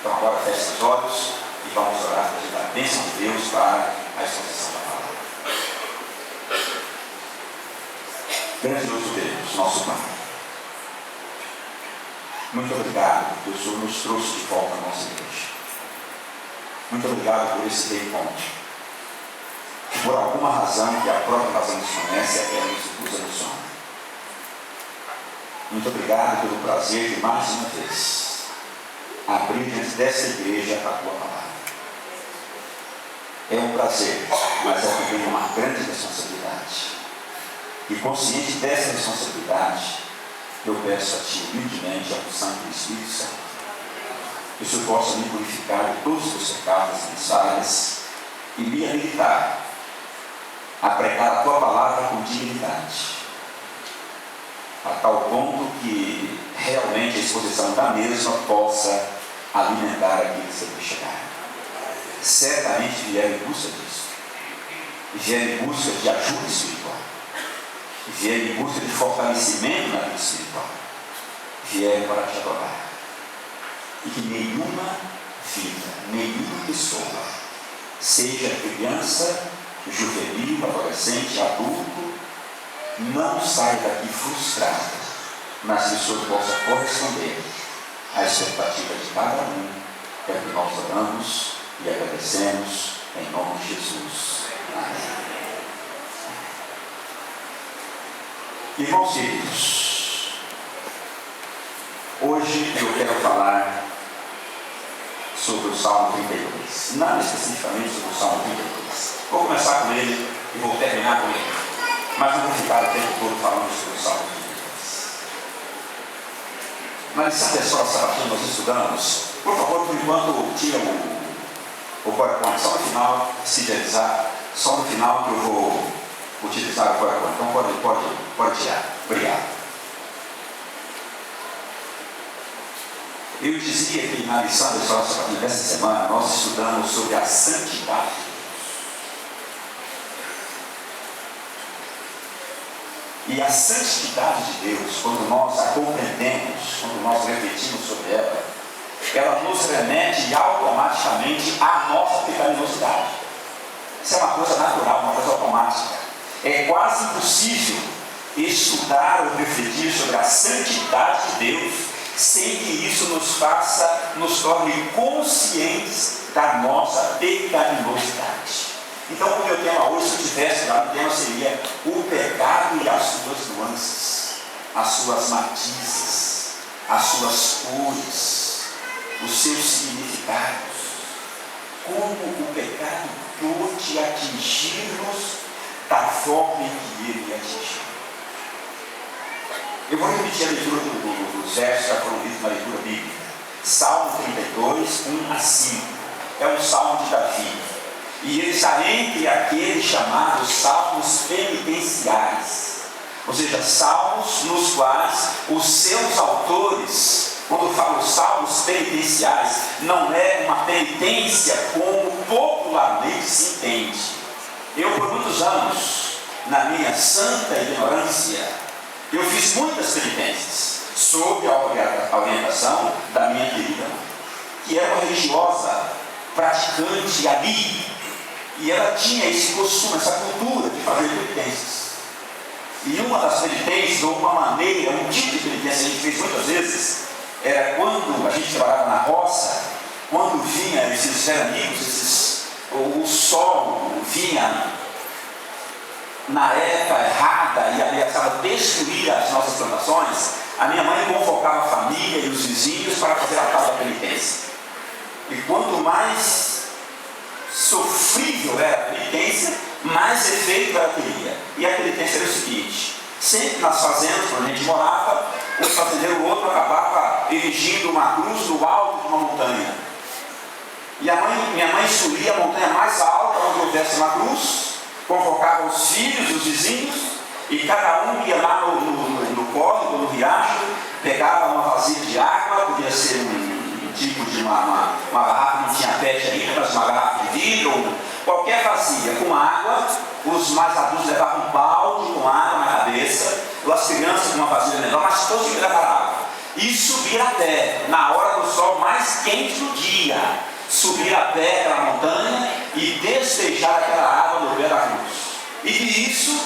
Então agora feche os olhos e vamos orar para pedir a bênção de Deus para a exposição da palavra. Grandioso Deus, nosso Pai, muito obrigado porque o Senhor nos trouxe de volta à nossa igreja. Muito obrigado por esse reencontro. Que por alguma razão, que a própria razão desconhece, é que nos emociona. Muito obrigado pelo prazer de mais uma vez abrir diante dessa igreja a tua palavra. É um prazer, mas é também uma grande responsabilidade. E consciente dessa responsabilidade, eu peço a Ti humildemente a unção do Espírito Santo, que o Senhor possa me purificar de todos os meus pecados e mensagens e me habilitar a pregar a Tua palavra com dignidade, a tal ponto que realmente a exposição da mesma possa alimentar aquilo que você vai chegar. Certamente vier em busca disso, vier em busca de ajuda espiritual, vier em busca de fortalecimento na vida espiritual, vier para te adorar. E que nenhuma vida, nenhuma pessoa, seja criança, juvenil, adolescente, adulto, não saia daqui frustrada, mas que o Senhor possa corresponder à expectativa de cada um. É o que nós oramos e agradecemos em nome de Jesus. Amém. Irmãos queridos, hoje eu quero falar sobre o Salmo 32, não especificamente sobre o Salmo 32. Vou começar com ele e vou terminar com ele, mas não vou ficar o tempo todo falando sobre o Salmo 32. Na lição pessoal sabatina nós estudamos, por favor, por enquanto tira o PowerPoint, só no final, se realizar, só no final que eu vou utilizar o PowerPoint. Então pode tirar. Obrigado. Eu dizia que na lição pessoal sabatina dessa semana nós estudamos sobre a santidade. E a santidade de Deus, quando nós a compreendemos, quando nós refletimos sobre ela, ela nos remete automaticamente à nossa pecaminosidade. Isso é uma coisa natural, uma coisa automática. É quase impossível estudar ou refletir sobre a santidade de Deus sem que isso nos torne conscientes da nossa pecaminosidade. Então, o meu tema hoje, se eu tivesse lá, o tema seria o pecado e as suas nuances, as suas matizes, as suas cores, os seus significados. Como o pecado pode atingir-nos da forma em que ele atingiu. Eu vou repetir a leitura dos versos que já foram lidos na leitura bíblica. Salmo 32, 1 a 5. É um salmo de Davi. E ele está entre aqueles chamados salmos penitenciais. Ou seja, salmos nos quais os seus autores, quando falam salmos penitenciais, não é uma penitência como popularmente se entende. Eu, por muitos anos, na minha santa ignorância, eu fiz muitas penitências sob a orientação da minha querida mãe, que era uma religiosa praticante ali, e ela tinha esse costume, essa cultura de fazer penitências. E uma das penitências, ou uma maneira, um tipo de penitência que a gente fez muitas vezes, era quando a gente trabalhava na roça, quando vinha esses veranicos, o sol vinha na época errada e ameaçava destruir as nossas plantações, a minha mãe convocava a família e os vizinhos para fazer a tal da penitência. E quanto mais sofrível era a penitência, mais efeito ela teria. E a penitência era o seguinte: sempre nas fazendas onde a gente morava, um fazendeiro ou outro acabava erigindo uma cruz no alto de uma montanha. E minha mãe subia a montanha mais alta, onde houvesse uma cruz, convocava os filhos, os vizinhos, e cada um ia lá no córrego, no riacho, pegava uma vasilha de água, podia ser um tipo de uma garrafa, não tinha pet ainda, mas uma garrafa de vidro, qualquer vasilha com água. Os mais adultos levavam um balde com água na cabeça, as crianças com uma vasilha menor, mas todos que levaram água. e subir a pé, na hora do sol mais quente do dia, subir a pé aquela montanha e despejar aquela água no pé da cruz. E que isso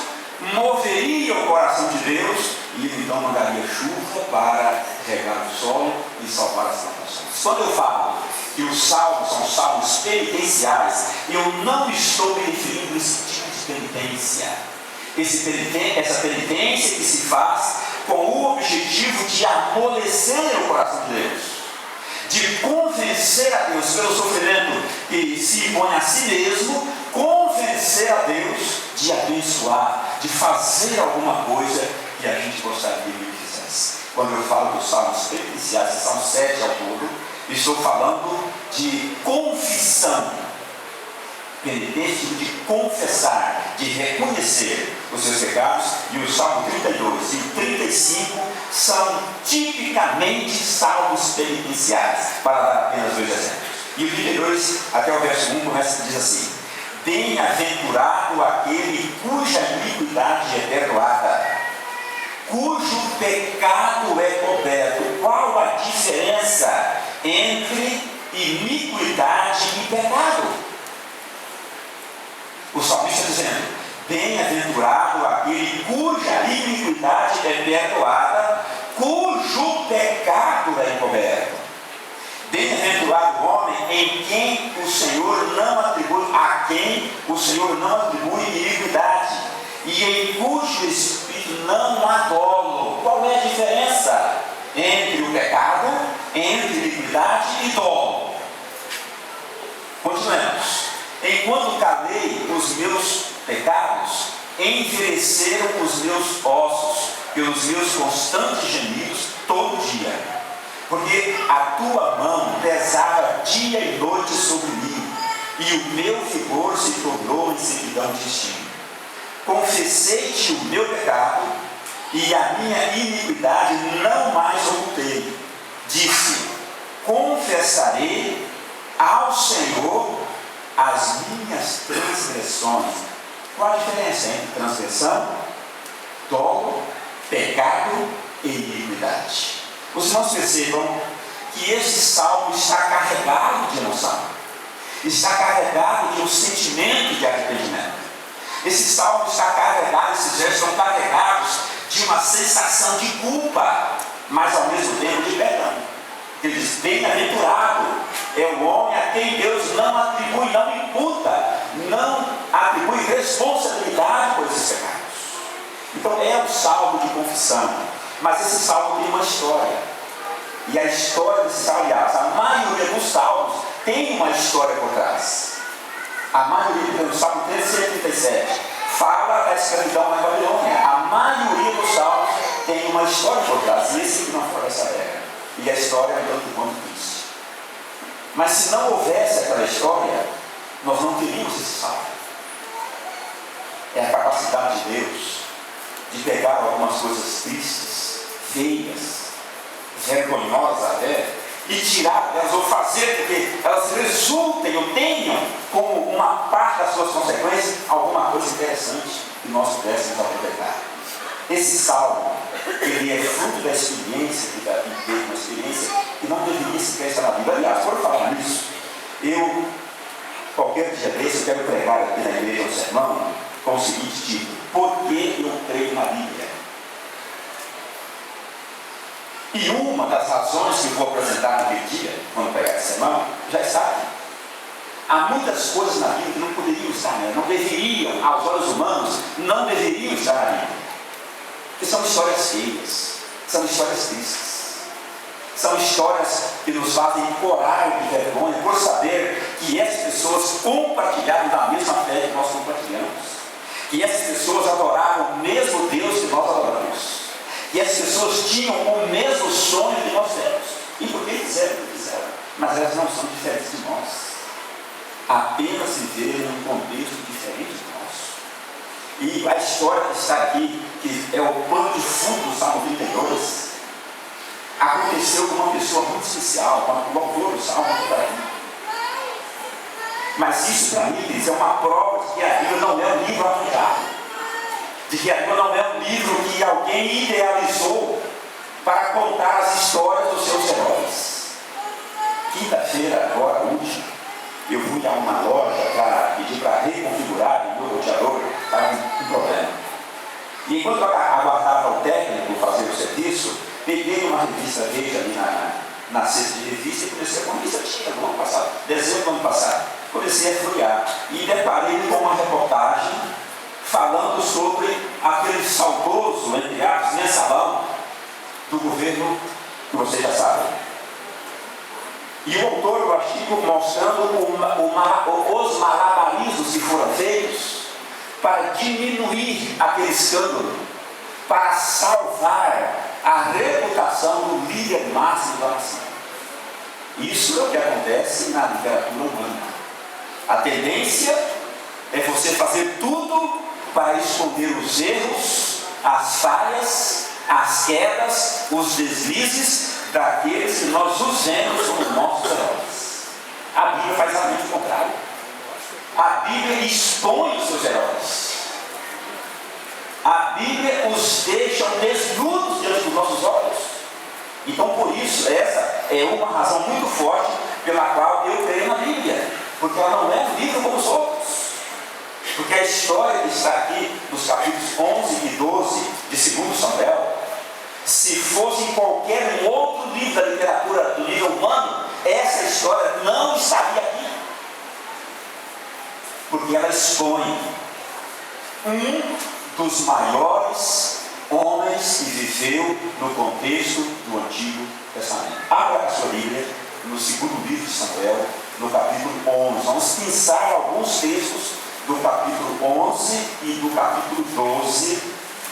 moveria o coração de Deus, e ele então mandaria chuva para regar o solo e salvar as plantações. Quando eu falo que os salmos são salmos penitenciais, eu não estou me referindo a esse tipo de penitência. Essa penitência que se faz com o objetivo de amolecer o coração de Deus, de convencer a Deus pelo sofrimento que se impõe a si mesmo, convencer a Deus de abençoar, de fazer alguma coisa que a gente gostaria que ele fizesse. Quando eu falo dos salmos penitenciais, são 7 ao todo, estou falando de confissão, penitência de confessar, de reconhecer os seus pecados, e o Salmo 32 e o 35 são tipicamente salmos penitenciais, para dar apenas 2 exemplos. E o 32 até o verso 1 começa a dizer assim: bem-aventurado aquele cuja iniquidade é perdoada, cujo pecado é coberto. Qual a diferença entre iniquidade e pecado? O salmista está dizendo: bem-aventurado aquele cuja iniquidade é perdoada, cujo pecado é encoberto. Bem-aventurado o homem em quem o Senhor não atribui, a quem o Senhor não atribui iniquidade, e em cujo espírito não há dolo. Qual é a diferença entre o pecado, entre iniquidade e dolo? Continuemos. Enquanto calei os meus pecados, envelheceram os meus ossos pelos meus constantes gemidos todo dia, porque a tua mão pesava dia e noite sobre mim, e o meu vigor se tornou em sequidão de destino. Confessei-te o meu pecado, e a minha iniquidade não mais ocultei. Disse: confessarei ao Senhor as minhas transgressões. Qual a diferença entre transgressão, dolo, pecado e iniquidade? Os irmãos percebam que esse salmo está carregado de emoção, está carregado de um sentimento de arrependimento. Esse salmo está carregado, esses versos estão carregados de uma sensação de culpa, mas ao mesmo tempo de perdão. Ele diz: bem-aventurado é o homem a quem Deus não atribui, não imputa, não atribui responsabilidade por esses pecados. Então é um salmo de confissão, mas esse salmo tem uma história. E a história desse salmo, aliás, a maioria dos salmos tem uma história por trás. A maioria do Salmo 137 fala da escravidão na Babilônia. A maioria dos salmos tem uma história por trás, e esse que não fora essa regra. E a história é tanto quanto isso. Mas se não houvesse aquela história, nós não teríamos esse salmo. É a capacidade de Deus de pegar algumas coisas tristes, feias, vergonhosas até, e tirar delas, ou fazer com que elas resultem ou tenham como uma parte das suas consequências alguma coisa interessante que nós pudéssemos aproveitar. Esse salmo, ele é fruto da experiência que Davi teve, uma experiência que não deveria sequer estar na Bíblia. Aliás, por falar nisso, qualquer dia desse, eu quero pregar aqui na igreja um sermão com o seguinte título: por que eu creio na Bíblia? E uma das razões que vou apresentar naquele dia, quando pegar esse sermão, já está aqui. Há muitas coisas na Bíblia que não poderiam estar, não deveriam, aos olhos humanos, não deveriam estar na Bíblia. Porque são histórias feias, são histórias tristes, são histórias que nos fazem corar de vergonha por saber que essas pessoas compartilharam da mesma fé que nós compartilhamos, que essas pessoas adoraram o mesmo Deus que nós adoramos, e as pessoas tinham o mesmo sonho que nós temos. E por que fizeram o que fizeram? Mas elas não são diferentes de nós. Apenas viveram num contexto diferente de nós. E a história que está aqui, que é o pano de fundo do Salmo 32, aconteceu com uma pessoa muito especial, com o autor do Salmo está aqui. Mas isso para mim, queridos, é uma prova de que a Bíblia não é um livro arranjado, de que a Bíblia não é um livro que alguém idealizou para contar as histórias dos seus heróis. Quinta-feira, agora, última, eu fui a uma loja para pedir para reconfigurar o meu roteador, estava um problema. E enquanto eu aguardava o técnico fazer o serviço, peguei uma revista Veja ali na cesta de revista e comecei a revista tinha do ano passado, dezembro do ano passado. Comecei a folhear e deparei com uma reportagem falando sobre aquele saudoso, entre aspas, mensalão do governo que vocês já sabem. E o autor do artigo mostrando os malabarismos que foram feitos para diminuir aquele escândalo, para salvar a reputação do líder máximo da nação. Isso é o que acontece na literatura humana. A tendência é você fazer tudo para esconder os erros, as falhas, as quedas, os deslizes daqueles que nós os vemos como nossos heróis. A Bíblia faz exatamente o contrário. A Bíblia expõe os seus heróis. A Bíblia os deixa desnudos diante dos nossos olhos. Então, por isso, essa é uma razão muito forte pela qual eu creio na Bíblia, porque ela não é um livro como os outros. Porque a história que está aqui nos capítulos 11 e 12 de 2 Samuel, se fosse em qualquer outro livro da literatura do nível humano, essa história não estaria aqui. Porque ela expõe um dos maiores homens que viveu no contexto do Antigo Testamento. Abra a sua Bíblia no segundo livro de Samuel, no capítulo 11. Vamos pensar alguns textos do capítulo 11 e do capítulo 12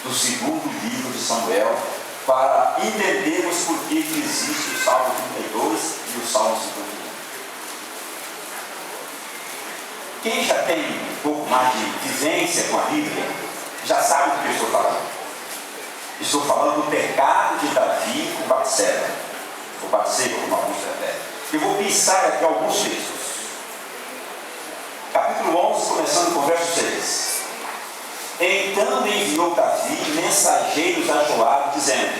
do segundo livro de Samuel, para entendermos por que existe o Salmo 32 e o Salmo 51. Quem já tem um pouco mais de vivência com a Bíblia, já sabe do que eu estou falando. Estou falando do pecado de Davi com Batseba, ou Batseba, como alguns preferem. Eu vou pensar aqui alguns textos. Capítulo 11, começando com o verso 6. Então enviou Davi mensageiros a Joabe, dizendo: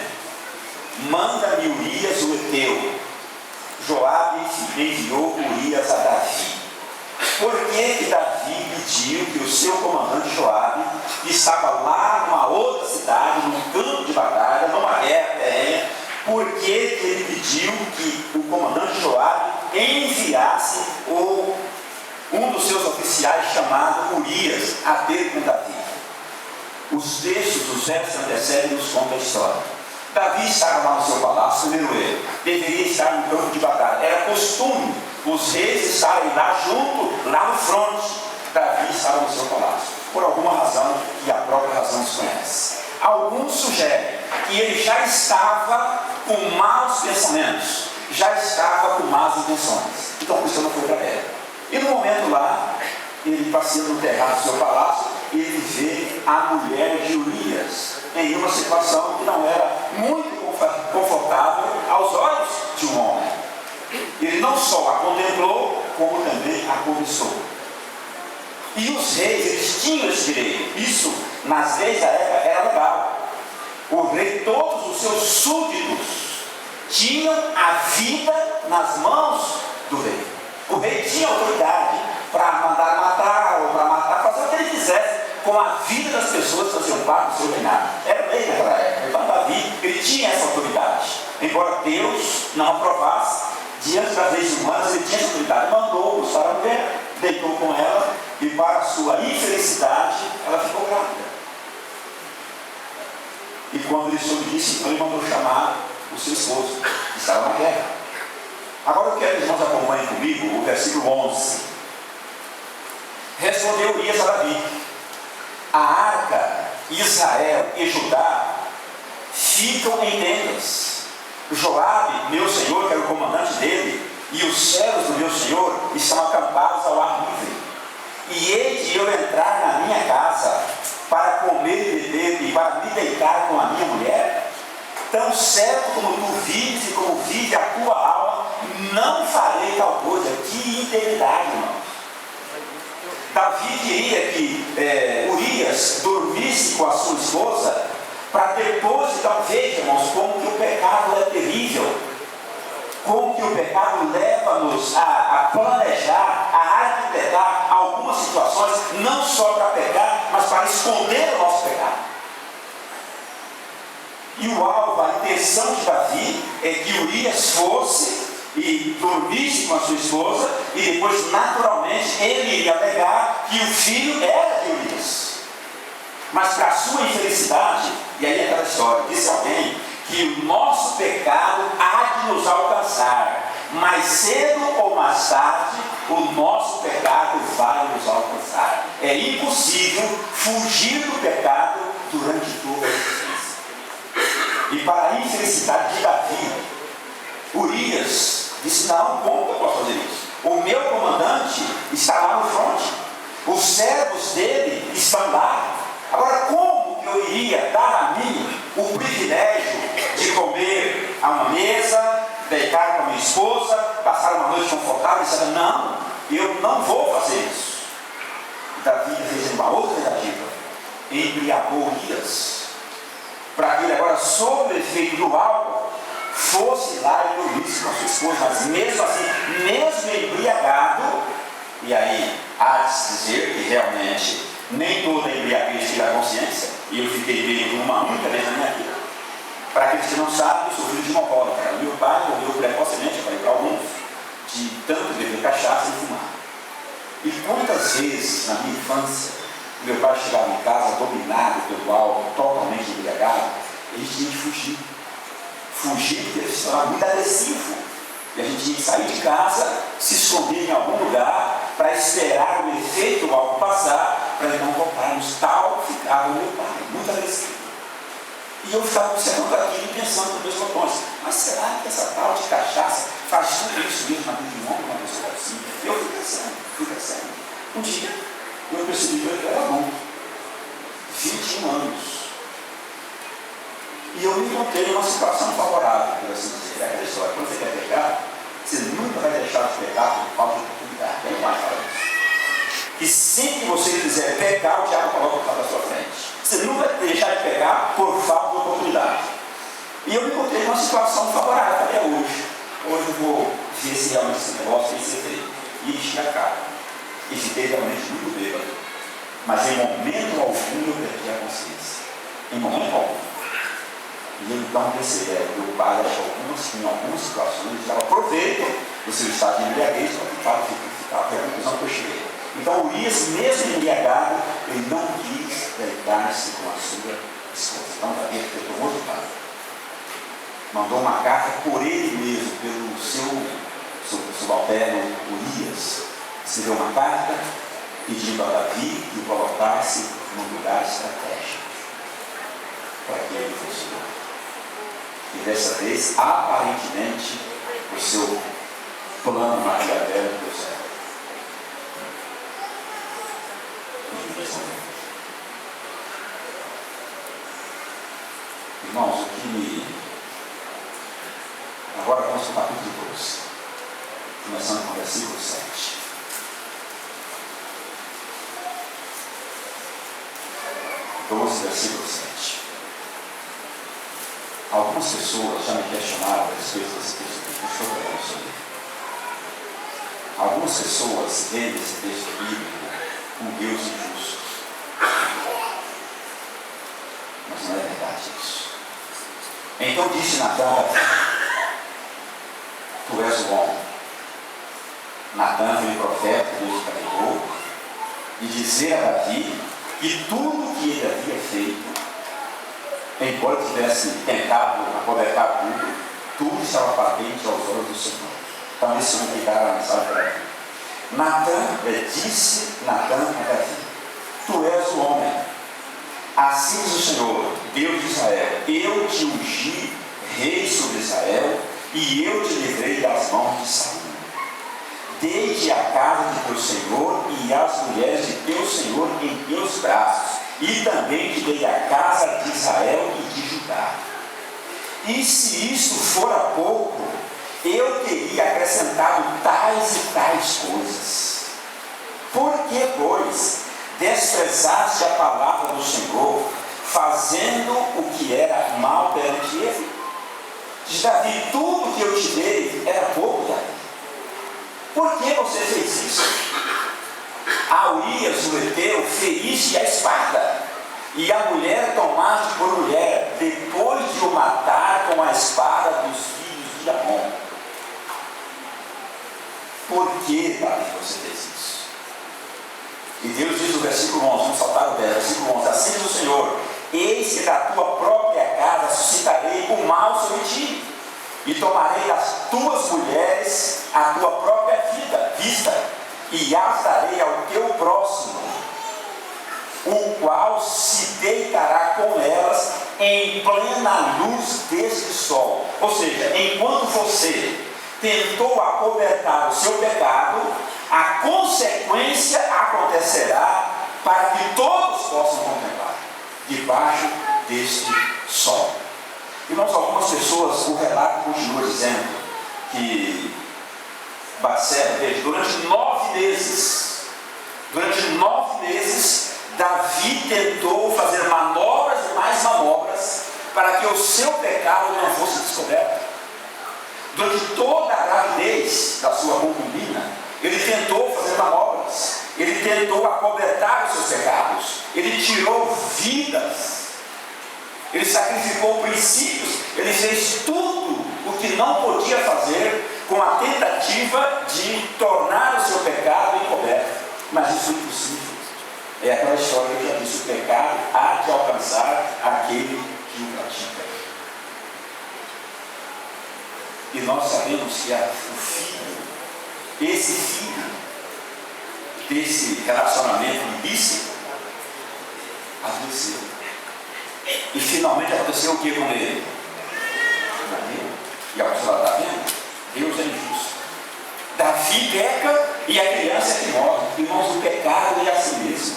manda-me Urias o Heteu. Joabe enviou Urias a Davi. Por que Davi pediu que o seu comandante Joabe, que estava lá numa outra cidade, num campo de batalha, numa guerra ferrenha, por que ele pediu que o comandante Joabe enviasse um dos seus oficiais chamado Urias a ter com Davi? Os textos dos versos antecedem nos contam a história. Davi estava lá no seu palácio, primeiro erro, deveria estar no campo de batalha. Era costume os reis estarem lá junto, lá no fronte. Davi estava no seu palácio, por alguma razão que a própria razão desconhece. Alguns sugerem que ele já estava com maus pensamentos, já estava com más intenções. Então por isso não foi para a guerra. E no momento lá, ele passeando no terraço do seu palácio, ele vê a mulher de Urias em uma situação que não era muito confortável aos olhos de um homem. Ele não só a contemplou, como também a cobiçou. E os reis, eles tinham esse direito. Isso, nas leis da época, era legal. O rei, todos os seus súditos tinham a vida nas mãos do rei. O rei tinha autoridade para mandar matar ou para matar, fazer o que ele quisesse com a vida das pessoas que faziam parte do seu reinado. Era lei naquela época. Então Davi, ele tinha essa autoridade. Embora Deus não aprovasse, diante das leis humanas, ele tinha essa autoridade. Mandou buscar a mulher, deitou com ela e, para a sua infelicidade, ela ficou grávida. E quando ele soube disso, então ele mandou chamar o seu esposo, que estava na guerra. Agora eu quero que os irmãos acompanhem comigo o versículo 11. Respondeu Urias a Davi: a arca, Israel e Judá ficam em tendas. Joabe, meu senhor, que era o comandante dele, e os servos do meu senhor estão acampados ao ar livre. E hei de eu entrar na minha casa para comer e beber e para me deitar com a minha mulher? Tão certo como tu vives e como vive a tua alma, não farei tal coisa. Que integridade, irmão. Davi queria que Urias dormisse com a sua esposa para depois, então, veja, irmãos, como que o pecado é terrível, como que o pecado leva-nos a planejar, a arquitetar algumas situações, não só para pecar, mas para esconder o nosso pecado. E o alvo, a intenção de Davi é que Urias fosse e dormisse com a sua esposa, e depois, naturalmente, ele iria alegar que o filho era de Urias. Mas para a sua infelicidade, e aí é aquela história, disse alguém que o nosso pecado há de nos alcançar, mais cedo ou mais tarde, o nosso pecado vai nos alcançar. É impossível fugir do pecado durante toda a existência. E para a infelicidade de Davi, Urias disse: não, como eu posso fazer isso? O meu comandante está lá no fronte, os servos dele estão lá. Agora, como que eu iria dar a mim o privilégio de comer a uma mesa, deitar com a minha esposa, passar uma noite confortável e dizer: não, eu não vou fazer isso? Davi fez uma outra tentativa, embriagou Urias, para que ele agora, sob o efeito do álcool, fosse lá e dormisse com a sua esposa. Mas mesmo assim, mesmo embriagado, e aí há de se dizer que realmente nem toda embriaguez tira a consciência, e eu fiquei bêbado uma única vez na minha vida. Para aqueles que não sabem, eu sou filho de alcoólatra. Meu pai morreu precocemente, eu falei para alguns, de tanto beber cachaça e fumar. E quantas vezes na minha infância, meu pai chegava em casa dominado pelo álcool, totalmente embriagado, e a gente tinha que fugir. Fugir porque ele se tornava muito agressivo. E a gente tinha que sair de casa, se esconder em algum lugar, para esperar o efeito do álcool passar, para então voltarmos. Tal ficava o meu pai, muito agressivo. E eu ficava observando aquilo e pensando nos meus botões: mas será que essa tal de cachaça faz tudo isso mesmo na vida de um homem, uma pessoa assim? Eu fui crescendo. Um dia, eu percebi que eu era bom. 21 anos. E eu me encontrei em uma situação favorável, por assim dizer. É aquela história: quando você quer pecar, você nunca vai deixar de pecar por falta de oportunidade. Quem mais fala isso? E sempre que você quiser pecar, o diabo coloca o pecado à sua frente. Você nunca vai deixar de pecar por falta de oportunidade. E eu me encontrei em uma situação favorável até hoje. Hoje eu vou ver se realmente esse negócio tem que ser feito. E enchi a cara. E fiquei realmente muito bêbado. Mas em momento algum eu perdi a consciência. Em momento algum. E eu então percebi que o pai em algumas situações, ele dava proveito do seu estado de embriaguez para ficar até a conclusão que eu cheguei. Então Urias, mesmo embriagado, ele não quis deitar-se com a sua esposa. Então Davi foi outro lado. Mandou uma carta por ele mesmo, pelo seu subalterno Urias. Escreveu uma carta pedindo a Davi que o colocasse num lugar estratégico para que ele fosse. E dessa vez, aparentemente, o seu plano maquiavélico deu certo. Irmãos, o que me... Agora vamos para o capítulo 2, começando com o versículo 7. 12, versículo 7. Algumas pessoas já me questionaram a respeito desse texto. Algumas pessoas veem esse texto bíblico um Deus injusto. Mas não é verdade isso. Então disse Natã: tu és o homem. Natã foi o profeta que Deus carregou e dizer a Davi que tudo que ele havia feito, embora tivesse tentado acobertar tudo estava patente aos olhos do Senhor. Então esse vai pegar a mensagem para Davi. Disse Natã a Davi: tu és o homem. Assim diz o Senhor, Deus de Israel: eu te ungi rei sobre Israel, e eu te livrei das mãos de Saul. Dei-te a casa de teu Senhor e as mulheres de teu Senhor em teus braços, e também te dei a casa de Israel e de Judá. E se isto fora pouco, eu teria acrescentado tais e tais coisas. Por que, pois, desprezaste a palavra do Senhor, fazendo o que era mal perante ele. Diz Davi: tudo que eu te dei era pouco, Davi. Por que você fez isso? A Urias, o heteu, feriste a espada, e a mulher tomaste por mulher, depois de o matar com a espada dos filhos de Amon. Por que, Davi, você fez isso? E Deus diz no versículo 11, vamos saltar o 10, versículo 11: assim diz o Senhor: eis que da tua própria casa suscitarei o mal sobre ti, e tomarei das tuas mulheres a tua própria vista, e as darei ao teu próximo, o qual se deitará com elas em plena luz deste sol. Ou seja, enquanto você tentou acobertar o seu pecado, a consequência acontecerá para que todos possam contemplar debaixo deste sol. Irmãos, algumas pessoas, o relato continua dizendo que Batseba, durante 9 meses, Davi tentou fazer manobras e mais manobras para que o seu pecado não fosse descoberto. Durante toda a gravidez da sua concubina, ele tentou fazer manobras, ele tentou acobertar os seus pecados, ele tirou vidas, ele sacrificou princípios, ele fez tudo o que não podia fazer com a tentativa de tornar o seu pecado encoberto. Mas isso é impossível. É aquela história que eu já disse: o pecado há de alcançar aquele que o pratica. E nós sabemos que o filho, esse filho desse relacionamento ilícito, adoeceu. E finalmente aconteceu o que com ele? Morreu. E a pessoa está vendo? Deus é injusto. Davi peca e a criança é que morre. Irmãos, o pecado é assim mesmo.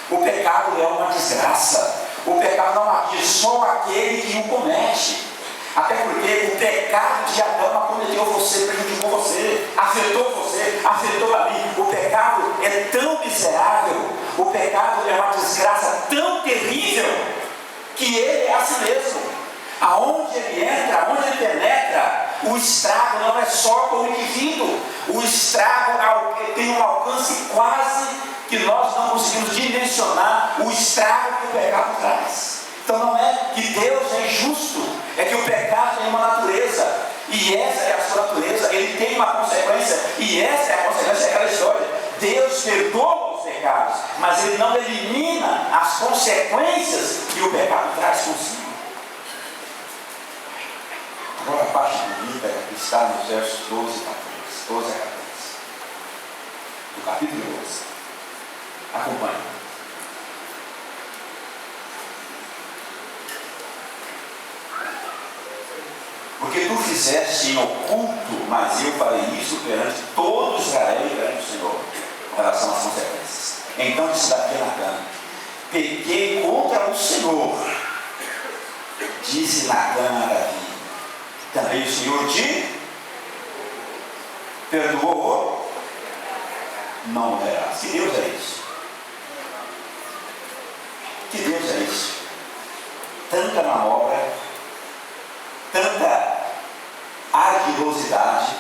O pecado é uma desgraça. O pecado não atinge só aquele que o comete. Até porque o pecado de Adão acometeu você, prejudicou você, afetou a mim. O pecado é tão miserável, o pecado é uma desgraça tão terrível, que ele é assim mesmo. Aonde ele entra, aonde ele penetra, o estrago não é só com o indivíduo. O estrago tem um alcance quase que nós não conseguimos dimensionar o estrago que o pecado traz. Então não é que Deus é injusto, é que o pecado tem uma natureza, e essa é a sua natureza, ele tem uma consequência, e essa é a consequência daquela história. Deus perdoa os pecados, mas ele não elimina as consequências que o pecado traz consigo. Agora a parte bonita está nos versos 12 a 14, do capítulo 12. Acompanhe. Porque tu fizeste em oculto, mas eu farei isso perante todo Israel e perante o Senhor, com relação às consequências. Então disse Davi a Natã: pequei contra o Senhor. Disse Natã a Davi: também o Senhor te perdoou? Não verás. Que Deus é isso? Que Deus é isso? Tanta manobra, tanta ardilosidade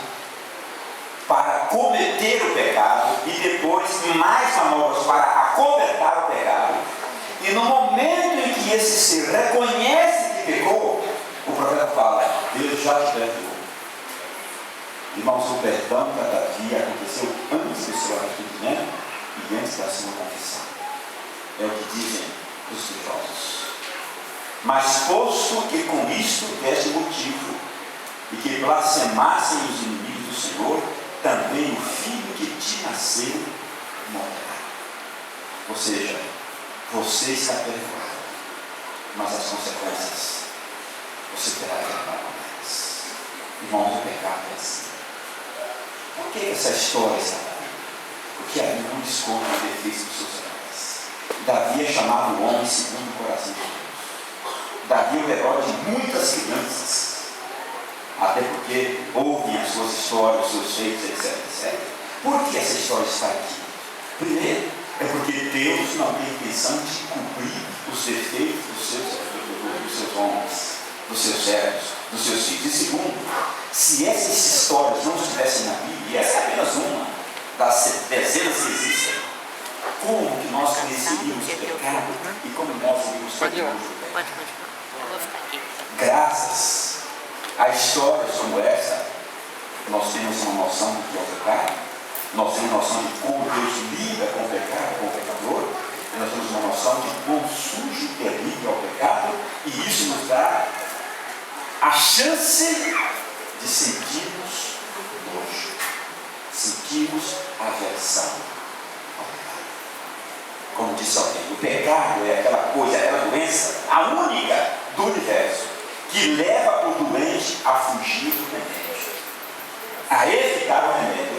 para cometer o pecado e depois mais manobras para acobertar o pecado. E no momento em que esse ser reconhece que pecou, o profeta fala: Deus já te perdoou. Irmãos, o perdão para Davi aconteceu antes do seu arrependimento e antes da sua confissão. É o que dizem os estudiosos. Mas posto que com isto deste motivo, e que blasfemassem os inimigos do Senhor, também o filho que te nasceu morrerá. Ou seja, você está perdoado, mas as consequências você terá que levar com elas. Irmãos, o pecado é assim. Por que essa história está aqui? Porque a Bíblia não esconde os defeitos dos seus pais. Davi é chamado o homem segundo o coração de Deus. Davi é o herói de muitas crianças, até porque ouvem as suas histórias, os seus feitos, etc. Por que essa história está aqui? Primeiro, É porque Deus não tem intenção de cobrir os defeitos dos seus homens, dos seus servos, dos seus filhos. E segundo, se essas histórias não estivessem na Bíblia, e essa é apenas uma das dezenas que existem, como que nós conheceríamos o pecado e como nós iríamos ter graças a histórias como essa, nós temos uma noção do que é o pecado, nós temos uma noção de como Deus lida com o pecado, com o pecador, e nós temos uma noção de quão sujo e terrível é o pecado, e isso nos dá a chance de sentirmos nojo, sentirmos aversão ao pecado. Como disse alguém, o pecado é aquela coisa, aquela doença, a única do universo, que leva o doente a fugir do remédio, a evitar o remédio.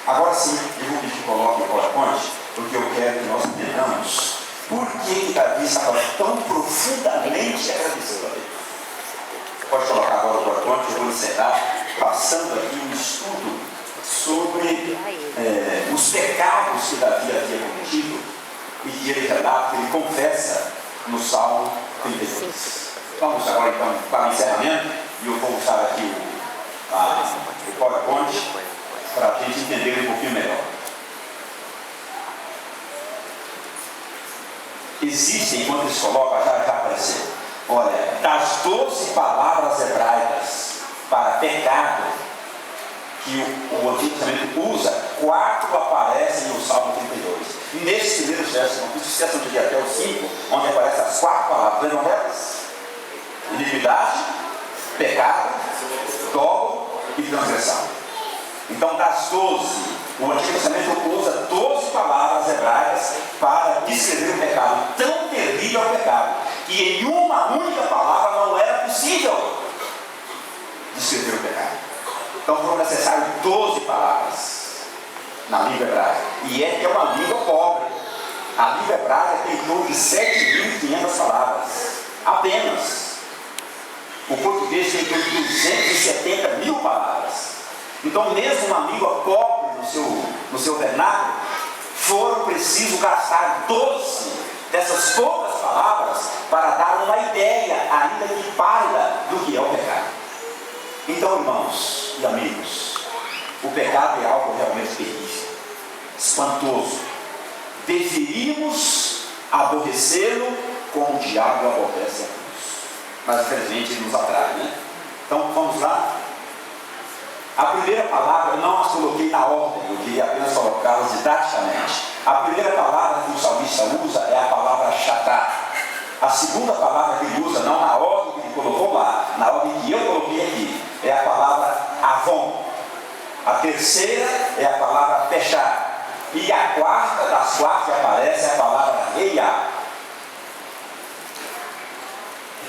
Agora sim, eu vou pedir que coloque o PowerPoint, porque eu quero que nós entendamos por que Davi estava tão profundamente agradecido a Deus. Pode colocar agora o PowerPoint, eu vou encerrar passando aqui um estudo sobre os pecados que Davi havia cometido e que ele relata, que ele confessa no Salmo 32. Vamos agora então para o encerramento, e eu vou usar aqui o PowerPoint para a gente entender um pouquinho melhor. Existem, enquanto eles colocam, já apareceu, olha, das 12 palavras hebraicas para pecado que o Antigo Testamento usa, 4 aparecem no Salmo 32. Nesses primeiros versos, não esqueçam de ir até o 5, onde aparecem as 4 palavras. Lembram delas? Iniquidade, pecado, dolo e transgressão. Então, das 12, o Antigo Testamento usa 12 palavras hebraicas para descrever um pecado tão terrível ao pecado, que em uma única palavra não era possível descrever o pecado. Então foram necessárias 12 palavras na língua hebraica. E é uma língua pobre. A língua hebraica tem em torno de 7.500 palavras. Apenas. O português tem em torno de 270 mil palavras. Então, mesmo uma língua pobre no seu vernáculo, foram precisos gastar 12 dessas poucas palavras para dar uma ideia, ainda que pálida, do que é o pecado. Então, irmãos e amigos, o pecado é algo realmente terrível, espantoso. Deveríamos aborrecê-lo como o diabo aborrece a Deus. Mas, infelizmente, ele nos atrai, né? Então, vamos lá. A primeira palavra, eu não as coloquei na ordem, eu queria apenas colocá-las didaticamente. A primeira palavra que o salmista usa é a palavra chatá. A segunda palavra que ele usa, não na ordem que ele colocou lá, na ordem que eu coloquei aqui, é a palavra avon. A terceira é a palavra pechá. E a quarta das 4 que aparece é a palavra reiá.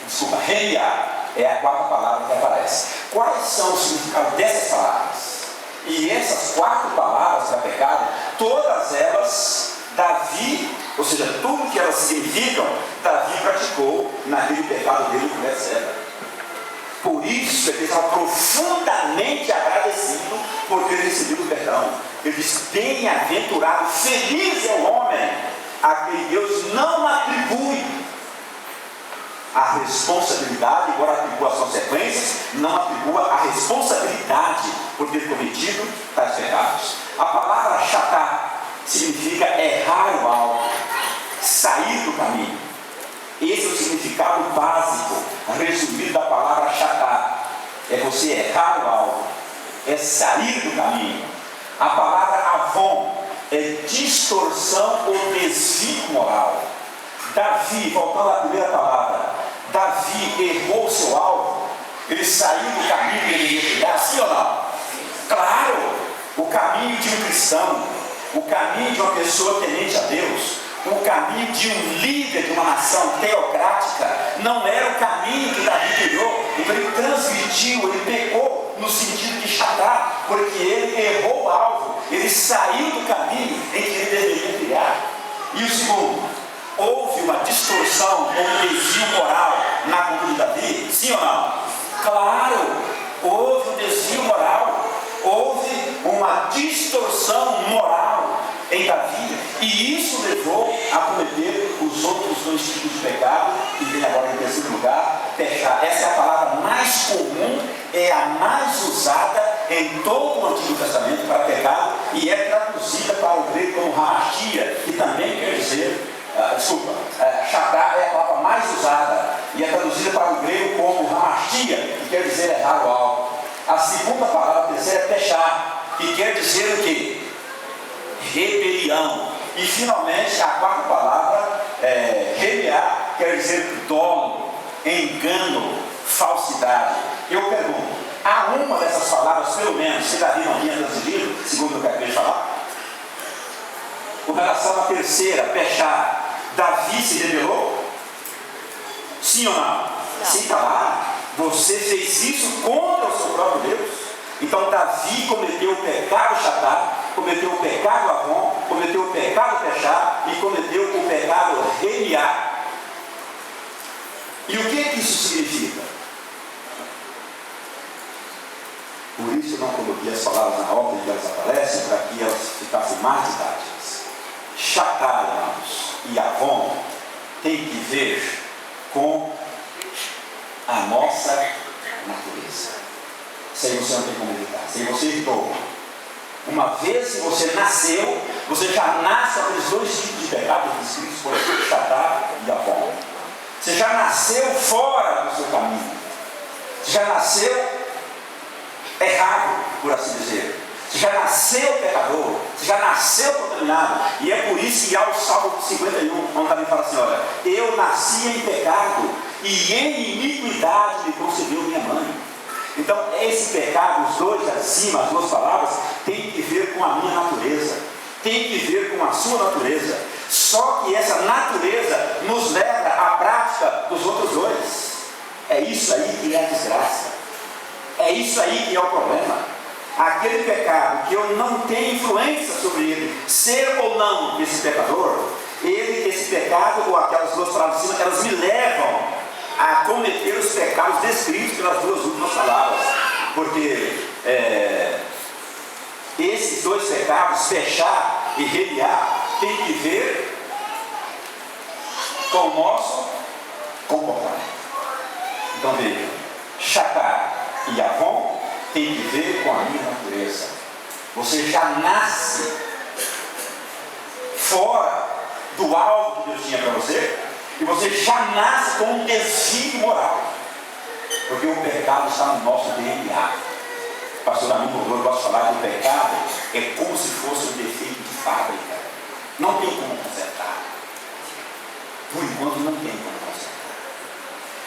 Desculpa, reiá é a 4ª palavra que aparece. Quais são os significados dessas palavras? E essas 4 palavras para pecado, todas elas, Davi, ou seja, tudo que elas significam, Davi praticou naquele pecado dele com Betseba. Por isso, ele estava profundamente agradecido por ter recebido o perdão. Ele diz: bem-aventurado, feliz é o homem a quem Deus não atribui a responsabilidade, embora atribua as consequências, não atribua a responsabilidade por ter cometido tais pecados. A palavra chatá significa errar o alvo, sair do caminho. Esse é o significado básico, resumido da palavra chatá. É você errar o alvo, é sair do caminho. A palavra avon é distorção ou desvio moral. Davi, voltando à primeira palavra, Davi errou o seu alvo, ele saiu do caminho que ele ia trilhar, sim ou não? Claro, o caminho de um cristão, o caminho de uma pessoa temente a Deus, o caminho de um líder de uma nação teocrática, não era o caminho que Davi trilhou. Então ele transgrediu, ele pecou no sentido de chatá, porque ele errou o alvo, ele saiu do caminho em que ele deveria trilhar. E o segundo, houve uma distorção ou um desvio moral na comunidade de Davi? Sim ou não? Claro, houve um desvio moral, houve uma distorção moral. em Davi, e isso levou a cometer os outros dois tipos de pecado, e vem agora em terceiro lugar, pechar. Essa é a palavra mais comum, é a mais usada em todo o Antigo Testamento para pecado, e é traduzida para o grego como hamashia, que também quer dizer, chatá é a palavra mais usada, e é traduzida para o grego como hamashia, que quer dizer errar o alvo. A segunda palavra, a terceira, é pechar, que quer dizer o quê? Rebelião. E finalmente a quarta palavra, relear, quer dizer dolo, engano, falsidade. Eu pergunto, há uma dessas palavras, pelo menos, se Davi não tinha traduzido, segundo o que eu acabei de falar? Com relação à terceira, pechar, Davi se rebelou? Sim ou não? Sim, está lá. Você fez isso contra o seu próprio Deus. Então Davi cometeu o pecado chatá, cometeu o pecado avon, cometeu o pecado pechá e cometeu o pecado remiar. E o que isso significa? Por isso eu não coloquei as palavras na ordem que elas aparecem, para que elas ficassem mais didáticas. Chatá, irmãos, e avon tem que ver com a nossa natureza. Isso aí você não tem como evitar. Se você evitou, uma vez que você nasceu, você já nasce com aqueles dois tipos de pecados descritos por chatá e avon. Você já nasceu fora do seu caminho. Você já nasceu errado, por assim dizer. Você já nasceu pecador. Você já nasceu contaminado. E é por isso que há o Salmo 51, onde também fala assim: olha, eu nasci em pecado e em iniquidade me concebeu minha mãe. Então, esse pecado, os dois acima, as duas palavras, tem que ver com a minha natureza, tem que ver com a sua natureza. Só que essa natureza nos leva à prática dos outros dois. É isso aí que é a desgraça. É isso aí que é o problema. Aquele pecado que eu não tenho influência sobre ele, ser ou não esse pecador, esse pecado, ou aquelas duas palavras de cima, elas me levam a cometer os pecados descritos pelas duas últimas palavras, porque esses dois pecados, fechar e remiar, tem que ver com o nosso comportamento. Então veja, chatá e avon tem que ver com a minha natureza. Você já nasce fora do alvo que Deus tinha para você, e você já nasce com um desvio moral, porque o pecado está no nosso DNA. Pastor Amigo, eu gosto de falar que o pecado é como se fosse um defeito de fábrica, não tem como consertar. Por enquanto não tem como consertar.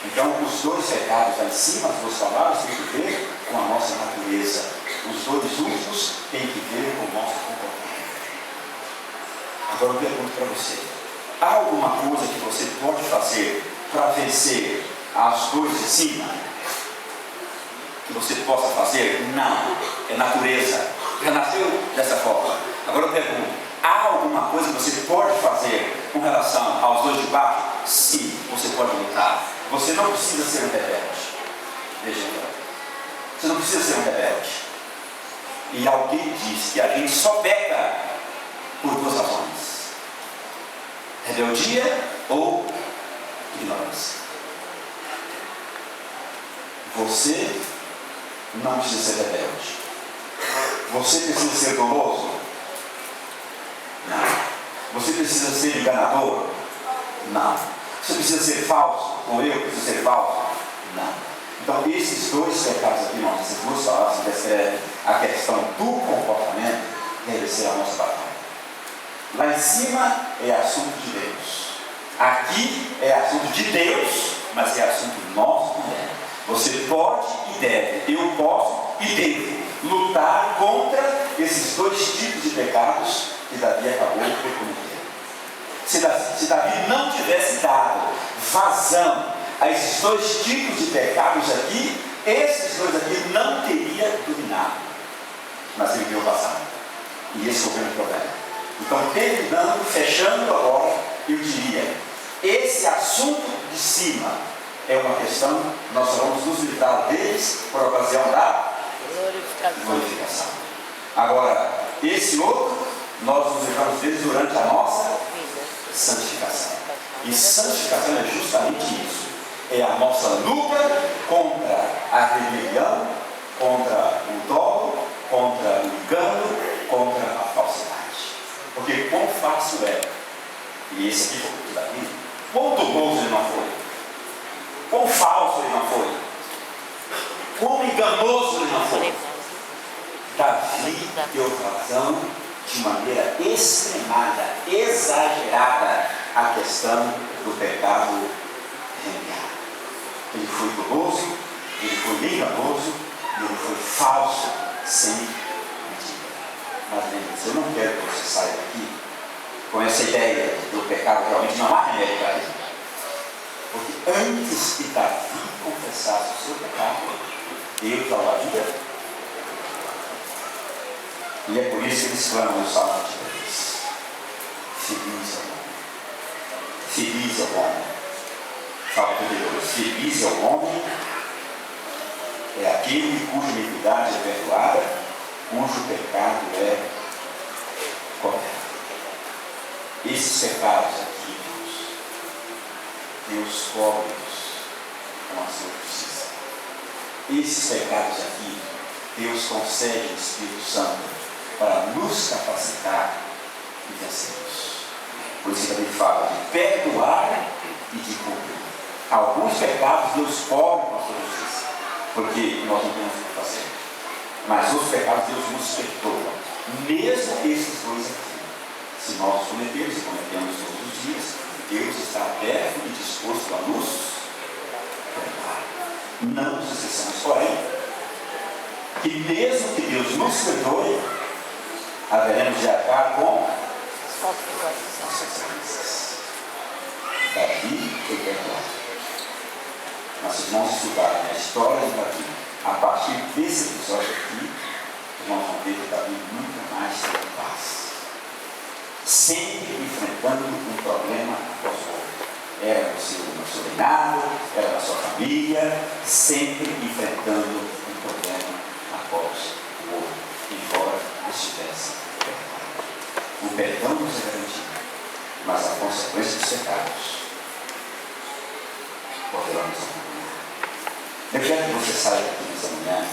Então os dois pecados lá em cima, as duas palavras, têm que ver com a nossa natureza. Os dois últimos têm que ver com o nosso comportamento. Agora eu pergunto para você: há alguma coisa que você pode fazer para vencer as duas de cima? Que você possa fazer? Não. É natureza. Já nasceu dessa forma. Agora eu pergunto: há alguma coisa que você pode fazer com relação aos dois de baixo? Sim, você pode lutar. Você não precisa ser um rebelde. Veja então. Você não precisa ser um rebelde. E alguém diz que a gente só peca por duas razões: rebeldia ou ignorância. Você não precisa ser rebelde. Você precisa ser doloso? Não. Você precisa ser enganador? Não. Você precisa ser falso? Ou eu preciso ser falso? Não. Então esses dois pecados aqui, nós, essas duas palavras que descrevem a questão do comportamento, deve ser a nossa batalha. Lá em cima é assunto de Deus. Aqui é assunto de Deus, mas é assunto nosso também. Você pode e deve, eu posso e devo lutar contra esses dois tipos de pecados que Davi acabou por cometer. Se Davi não tivesse dado vazão a esses dois tipos de pecados aqui, esses dois aqui não teria dominado. Mas ele viu passar. E esse foi o grande problema. Então, terminando, fechando agora, eu diria: esse assunto de cima é uma questão, nós vamos nos livrar deles por ocasião da glorificação. Agora, esse outro, nós nos livramos deles durante a nossa santificação. E santificação é justamente isso. É a nossa luta contra a rebelião, contra o dolo, contra o engano, contra a falsidade. Porque quão fácil é, e esse aqui foi o Davi, quão doloso ele não foi, quão falso ele não foi, quão enganoso ele não foi. Davi deu razão de maneira extremada, exagerada, a questão do pecado reencarnado. Ele foi doloso, ele foi enganoso, ele foi falso, sem mentira. Mas lembre-se, eu não quero que você saia daqui com essa ideia do pecado realmente não há remédio para ele. Porque antes que Davi confessasse o seu pecado, Deus dá a vida. E é por isso que eles clamam no Salmo 23. Feliz é o homem. Feliz é o homem. Salmo 32. Feliz é o homem. É aquele cuja iniquidade é perdoada, cujo pecado é coberto. Esses pecados aqui, Deus cobre-os com a sua justiça. Esses pecados aqui, Deus concede o Espírito Santo para nos capacitar e vencermos. Por isso que ele fala de perdoar e de cumprir. Alguns pecados Deus cobre com a sua justiça, porque nós não temos o que fazer. Mas os pecados Deus nos perdoa. Mesmo esses dois aqui, se nós os cometemos e cometemos todos os dias, Deus está aberto e disposto a nos perdoar. Não nos esqueçamos, porém, que mesmo que Deus nos perdoe, haveremos de arcar com as consequências. Davi foi perdoado. Nós vamos estudar a história de Davi. A partir desse episódio aqui, nós vamos ver que Davi nunca mais teve paz. Sempre enfrentando um problema após o outro. Era no seu reinado, era na sua família, sempre enfrentando um problema após o outro, embora estivesse perdoado. O perdão nos é garantido, mas a consequência dos pecados poderá nos acompanhar. Eu quero que você saia daqui nessa manhã,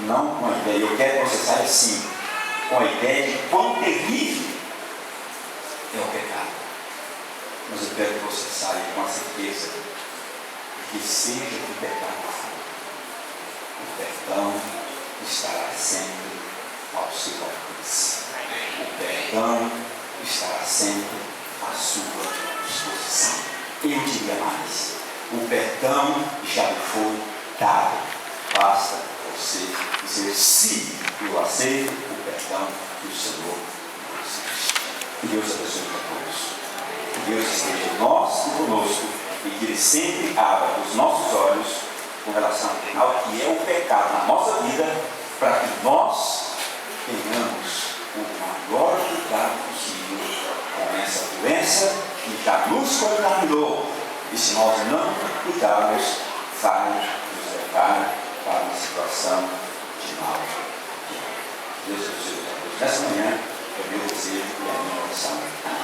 não com a ideia, eu quero que você saia sim, com a ideia de quão terrível é o pecado. Mas eu quero que você saia com a certeza de que seja que o pecado for, o perdão estará sempre ao seu alcance. O perdão estará sempre à sua disposição. Eu diria mais, o perdão já lhe foi dado. Basta você dizer sim, eu aceito o perdão do Senhor. Que Deus abençoe a todos. Que Deus esteja em nós e conosco e que Ele sempre abra os nossos olhos com relação ao que é o pecado na nossa vida, para que nós tenhamos o maior cuidado possível com essa doença que já nos contaminou. E se nós não cuidarmos, vai nos levar para uma situação de mal. Deus abençoe a todos. Nessa manhã, é meu desejo e a minha oração. Né?